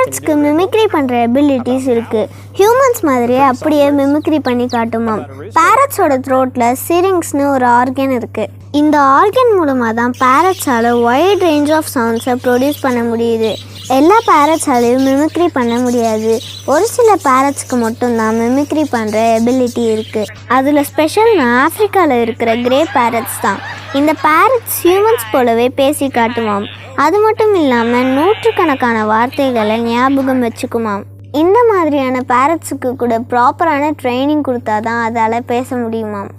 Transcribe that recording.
பேரட்ஸ்க்கு mimicry பண்ணுற abilities இருக்குது. Humans மாதிரியே அப்படியே மிமிக்ரி பண்ணி காட்டுமாம். பேரட்ஸோட த்ரோட்டில் சிரிங்ஸ்னு ஒரு ஆர்கன் இருக்குது. இந்த ஆர்கன் மூலமாக தான் பேரட்ஸால் வைட் ரேஞ்ச் ஆஃப் சவுண்ட்ஸை ப்ரொடியூஸ் பண்ண முடியுது. எல்லா பேரட்ஸாலையும் மிமிக்ரி பண்ண முடியாது. ஒரு சில பேரட்ஸ்க்கு மட்டும்தான் மிமிக்ரி பண்ணுற எபிலிட்டி இருக்குது. அதில் ஸ்பெஷல்னா ஆஃப்ரிக்காவில் இருக்கிற கிரே பேரட்ஸ் தான். இந்த பேரட்ஸ் ஹியூமன்ஸ் போலவே பேசி காட்டுமாம். அது மட்டும் இல்லாமல் நூற்றுக்கணக்கான வார்த்தைகளை ஞாபகம் வச்சுக்குமாம். இந்த மாதிரியான பேரட்ஸுக்கு கூட ப்ராப்பரான ட்ரைனிங் கொடுத்தா தான் அதால் பேச முடியுமாம்.